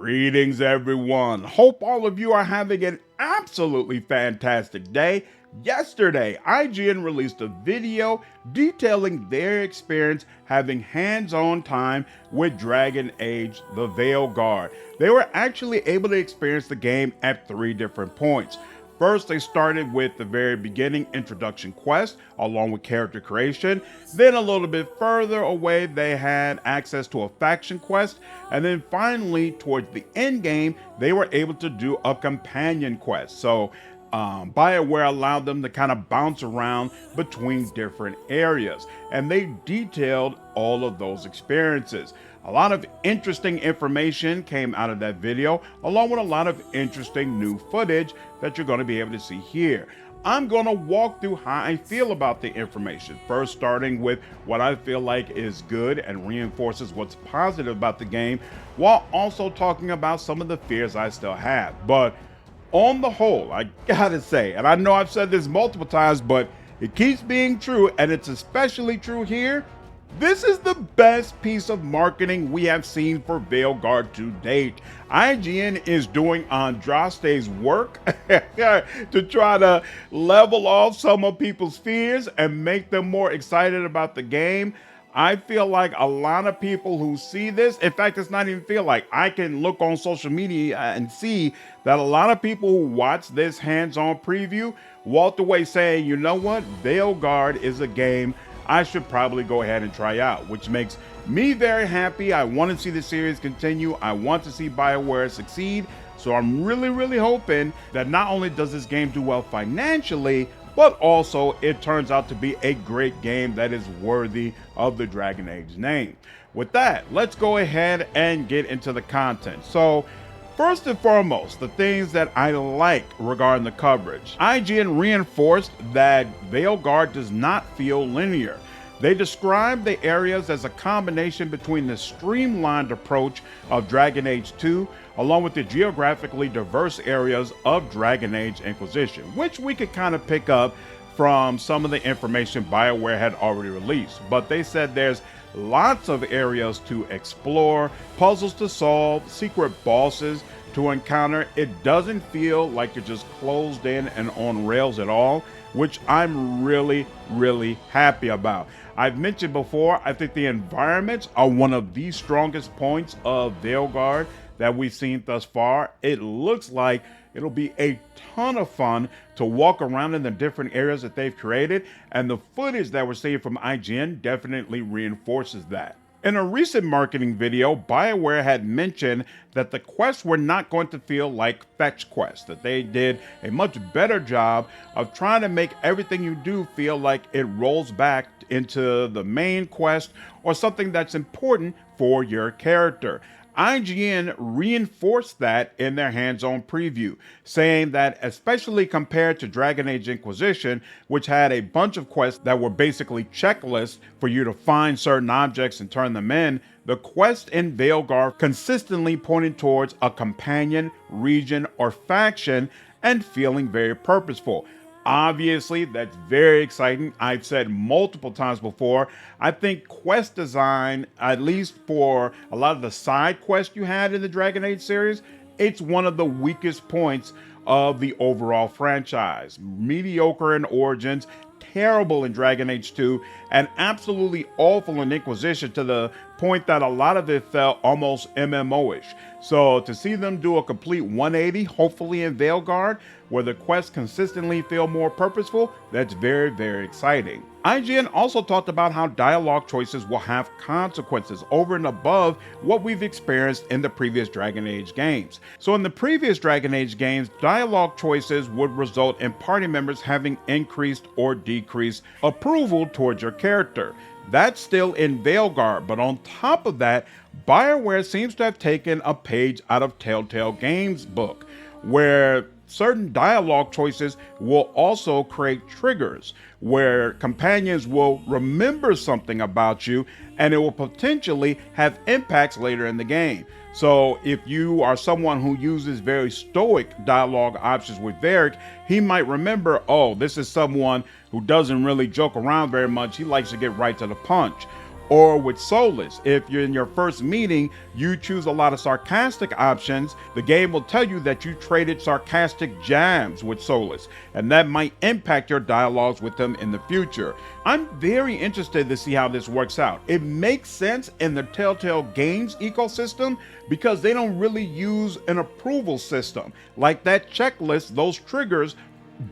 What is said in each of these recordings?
Greetings, everyone. Hope all of you are having an absolutely fantastic day. Yesterday, IGN released a video detailing their experience having hands-on time with Dragon Age: The Veilguard. They were actually able to experience the game at 3 different points. First, they started with the very beginning introduction quest, along with character creation. Then a little bit further away, they had access to a faction quest. And then finally, towards the end game, they were able to do a companion quest. So Bioware allowed them to kind of bounce around between different areas. And they detailed all of those experiences. A lot of interesting information came out of that video, along with a lot of interesting new footage that you're going to be able to see here. I'm going to walk through how I feel about the information, first starting with what I feel like is good and reinforces what's positive about the game, while also talking about some of the fears I still have. But on the whole, I gotta say, and I know I've said this multiple times, but it keeps being true, and it's especially true here. This is the best piece of marketing we have seen for Veilguard to date. IGN is doing Andraste's work to try to level off some of people's fears and make them more excited about the game. I feel like a lot of people who see this, in fact, it's not even feel like, I can look on social media and see that a lot of people who watch this hands-on preview walked away saying, you know what, Veilguard is a game I should probably go ahead and try out, which makes me very happy. I want to see the series continue. I want to see Bioware succeed. So I'm really hoping that not only does this game do well financially, but also it turns out to be a great game that is worthy of the Dragon Age name. With that, let's go ahead and get into the content. So first and foremost, the things that I like regarding the coverage. IGN reinforced that Veilguard does not feel linear. They described the areas as a combination between the streamlined approach of Dragon Age 2 along with the geographically diverse areas of Dragon Age Inquisition, which we could kind of pick up from some of the information BioWare had already released. But they said there's lots of areas to explore, puzzles to solve, secret bosses to encounter. It doesn't feel like you're just closed in and on rails at all, which I'm really happy about. I've mentioned before, I think the environments are one of the strongest points of Veilguard that we've seen thus far. It looks like it'll be a ton of fun to walk around in the different areas that they've created, and the footage that we're seeing from IGN definitely reinforces that. In a recent marketing video, BioWare had mentioned that the quests were not going to feel like fetch quests, that they did a much better job of trying to make everything you do feel like it rolls back into the main quest or something that's important for your character. IGN reinforced that in their hands-on preview, saying that especially compared to Dragon Age Inquisition, which had a bunch of quests that were basically checklists for you to find certain objects and turn them in, the quest in Veilguard consistently pointed towards a companion, region, or faction and feeling very purposeful. Obviously, that's very exciting. I've said multiple times before, I think quest design, at least for a lot of the side quests you had in the Dragon Age series, it's one of the weakest points of the overall franchise. Mediocre in Origins, terrible in Dragon Age 2, and absolutely awful in Inquisition to the point that a lot of it felt almost MMO-ish. So to see them do a complete 180, hopefully in Veilguard, where the quests consistently feel more purposeful, that's very exciting. IGN also talked about how dialogue choices will have consequences over and above what we've experienced in the previous Dragon Age games. So in the previous Dragon Age games, dialogue choices would result in party members having increased or decreased approval towards your character. That's still in Veilguard, but on top of that, BioWare seems to have taken a page out of Telltale Games' book, where certain dialogue choices will also create triggers, where companions will remember something about you and it will potentially have impacts later in the game. So if you are someone who uses very stoic dialogue options with Varric, he might remember, oh, this is someone who doesn't really joke around very much. He likes to get right to the punch. Or with SOLAS, if you're in your first meeting, you choose a lot of sarcastic options, the game will tell you that you traded sarcastic jabs with SOLAS, and that might impact your dialogues with them in the future. I'm very interested to see how this works out. It makes sense in the Telltale Games ecosystem because they don't really use an approval system. Like that checklist, those triggers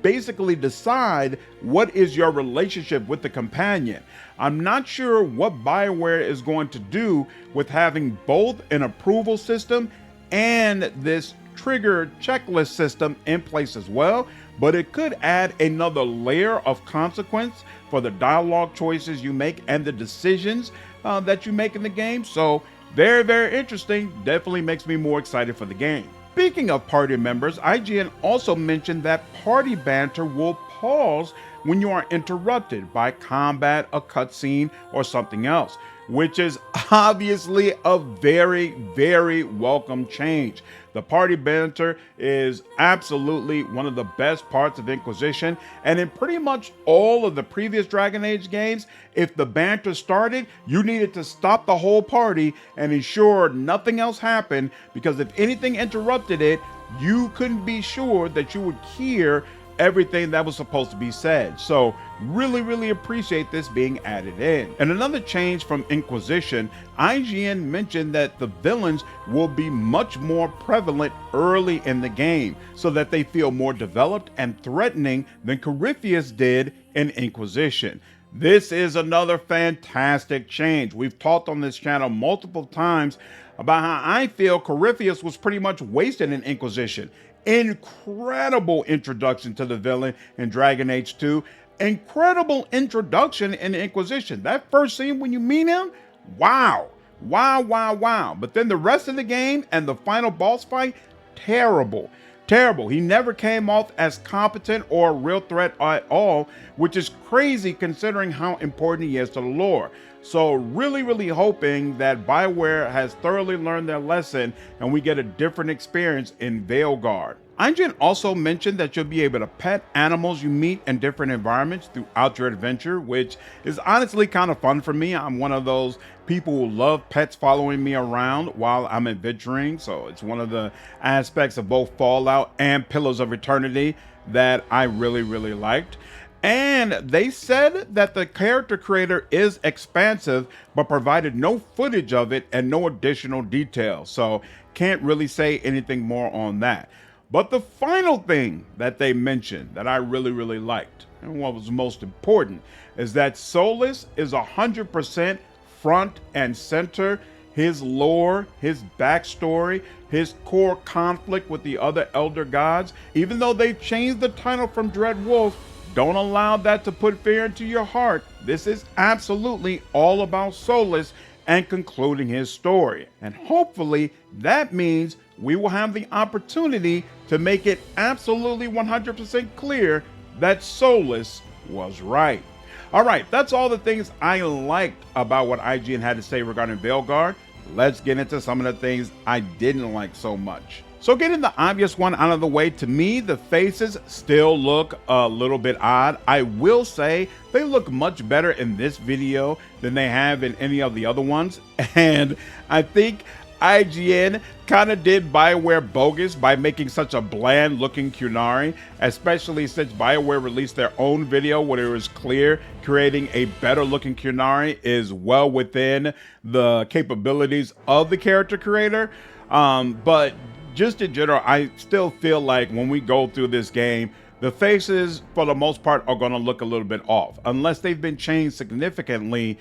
basically decide what is your relationship with the companion. I'm not sure what Bioware is going to do with having both an approval system and this trigger checklist system in place as well, but it could add another layer of consequence for the dialogue choices you make and the decisions that you make in the game. So very, very interesting. Definitely makes me more excited for the game. Speaking of party members, IGN also mentioned that party banter will pause when you are interrupted by combat, a cutscene, or something else, which is obviously a very, very welcome change. The party banter is absolutely one of the best parts of Inquisition, and in pretty much all of the previous Dragon Age games, if the banter started, you needed to stop the whole party and ensure nothing else happened, because if anything interrupted it, you couldn't be sure that you would hear everything that was supposed to be said. So really appreciate this being added in. And another change from Inquisition, IGN mentioned that the villains will be much more prevalent early in the game so that they feel more developed and threatening than Corypheus did in Inquisition. This is another fantastic change. We've talked on this channel multiple times about how I feel Corypheus was pretty much wasted in Inquisition. Incredible introduction to the villain in Dragon Age 2. Incredible introduction in Inquisition. That first scene when you meet him, wow. But then the rest of the game and the final boss fight, terrible. He never came off as competent or a real threat at all, which is crazy considering how important he is to the lore. So really hoping that Bioware has thoroughly learned their lesson and we get a different experience in Veilguard. IGN also mentioned that you'll be able to pet animals you meet in different environments throughout your adventure, which is honestly kind of fun for me. I'm one of those people who love pets following me around while I'm adventuring. So it's one of the aspects of both Fallout and Pillars of Eternity that I really liked. And they said that the character creator is Expansive, but provided no footage of it and no additional details. So can't really say anything more on that. But the final thing that they mentioned that I really liked, and what was most important, is that SOLAS is 100% front and center. His lore, his backstory, his core conflict with the other Elder Gods. Even though they've changed the title from Dread Wolf, don't allow that to put fear into your heart. This is absolutely all about SOLAS and concluding his story. And hopefully that means we will have the opportunity to make it absolutely 100% clear that SOLAS was right. All right, that's all the things I liked about what IGN had to say regarding Veilguard. Let's get into some of the things I didn't like so much. So getting the obvious one out of the way, to me, the faces still look a little bit odd. I will say they look much better in this video than they have in any of the other ones. And I think IGN kind of did Bioware bogus by making such a bland looking Qunari, especially since Bioware released their own video where it was clear creating a better looking Qunari is well within the capabilities of the character creator. But just in general, I still feel like when we go through this game, the faces, for the most part, are going to look a little bit off. Unless they've been changed significantly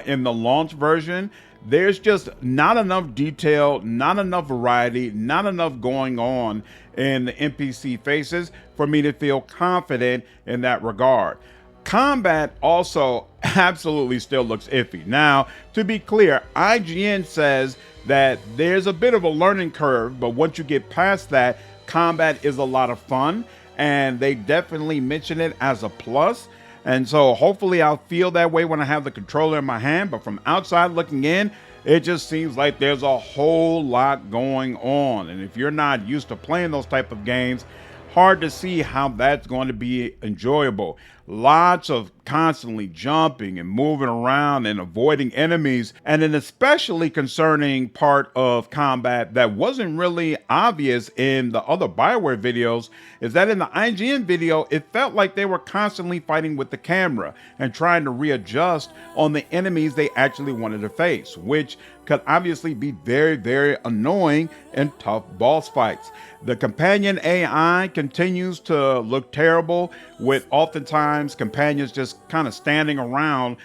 in the launch version, there's just not enough detail, not enough variety, not enough going on in the NPC faces for me to feel confident in that regard. Combat also absolutely still looks iffy. Now, to be clear, IGN says that there's a bit of a learning curve, but once you get past that, combat is a lot of fun, and they definitely mention it as a plus. And so hopefully I'll feel that way when I have the controller in my hand, but from outside looking in, it just seems like there's a whole lot going on. And if you're not used to playing those type of games, hard to see how that's going to be enjoyable. Lots of constantly jumping and moving around and avoiding enemies. And an especially concerning part of combat that wasn't really obvious in the other Bioware videos is that in the IGN video, it felt like they were constantly fighting with the camera and trying to readjust on the enemies they actually wanted to face, which could obviously be very, very annoying in tough boss fights. The companion AI continues to look terrible, with oftentimes companions just kind of standing around,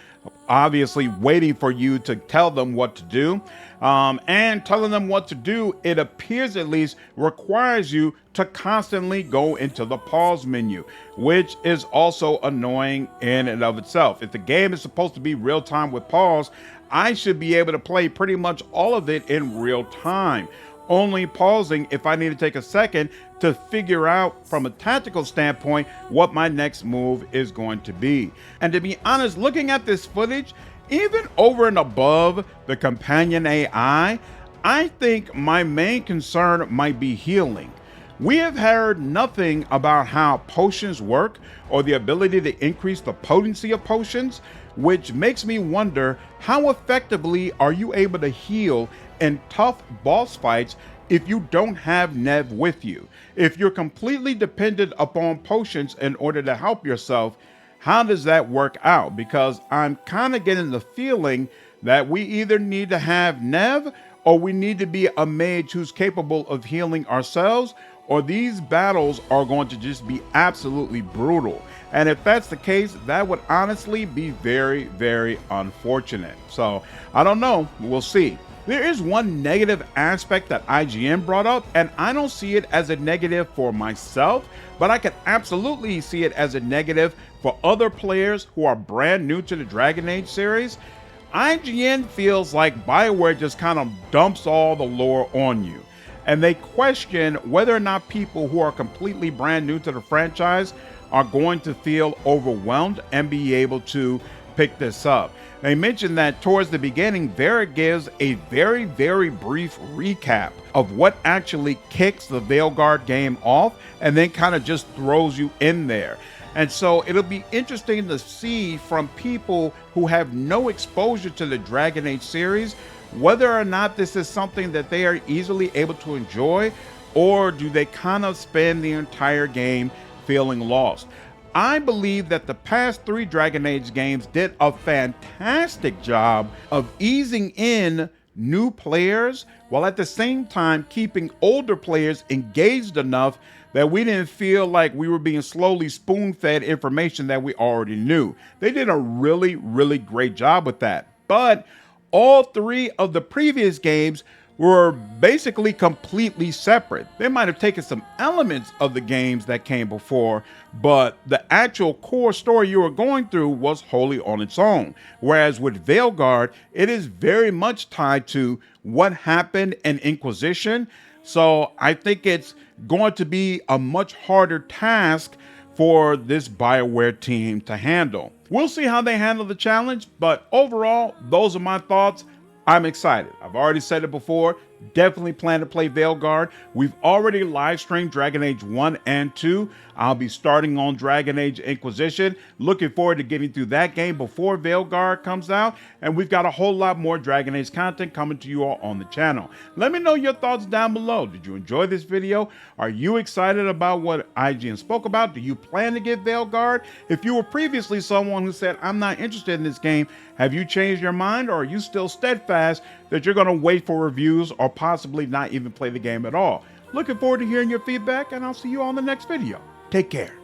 obviously waiting for you to tell them what to do. And telling them what to do, it appears at least, requires you to constantly go into the pause menu, which is also annoying in and of itself. If the game is supposed to be real time with pause, I should be able to play pretty much all of it in real time, only pausing if I need to take a second to figure out from a tactical standpoint what my next move is going to be. And to be honest, looking at this footage, even over and above the companion AI, I think my main concern might be healing. We have heard nothing about how potions work or the ability to increase the potency of potions, which makes me wonder, how effectively are you able to heal in tough boss fights if you don't have Nev with you? If you're completely dependent upon potions in order to help yourself, how does that work out? Because I'm kind of getting the feeling that we either need to have Nev or we need to be a mage who's capable of healing ourselves, or these battles are going to just be absolutely brutal. And if that's the case, that would honestly be very, very unfortunate. So I don't know, we'll see. There is one negative aspect that IGN brought up, and I don't see it as a negative for myself, but I could absolutely see it as a negative for other players who are brand new to the Dragon Age series. IGN feels like Bioware just kind of dumps all the lore on you, and they question whether or not people who are completely brand new to the franchise are going to feel overwhelmed and be able to pick this up. They mentioned that towards the beginning, Veilguard gives a very, very brief recap of what actually kicks the Veilguard game off and then kind of just throws you in there. And so it'll be interesting to see from people who have no exposure to the Dragon Age series, whether or not this is something that they are easily able to enjoy, or do they kind of spend the entire game feeling lost. I believe that the past 3 Dragon Age games did a fantastic job of easing in new players while at the same time keeping older players engaged enough that we didn't feel like we were being slowly spoon-fed information that we already knew. They did a really, really great job with that. But all 3 of the previous games were basically completely separate. They might have taken some elements of the games that came before, but the actual core story you were going through was wholly on its own. Whereas with Veilguard, it is very much tied to what happened in Inquisition. So I think it's going to be a much harder task for this Bioware team to handle. We'll see how they handle the challenge, but overall, those are my thoughts. I'm excited. I've already said it before. Definitely plan to play Veilguard. We've already live streamed Dragon Age 1 and 2. I'll be starting on Dragon Age Inquisition. Looking forward to getting through that game before Veilguard comes out. And we've got a whole lot more Dragon Age content coming to you all on the channel. Let me know your thoughts down below. Did you enjoy this video? Are you excited about what IGN spoke about? Do you plan to get Veilguard? If you were previously someone who said, I'm not interested in this game, have you changed your mind, or are you still steadfast that you're going to wait for reviews or possibly not even play the game at all? Looking forward to hearing your feedback, and I'll see you on the next video. Take care.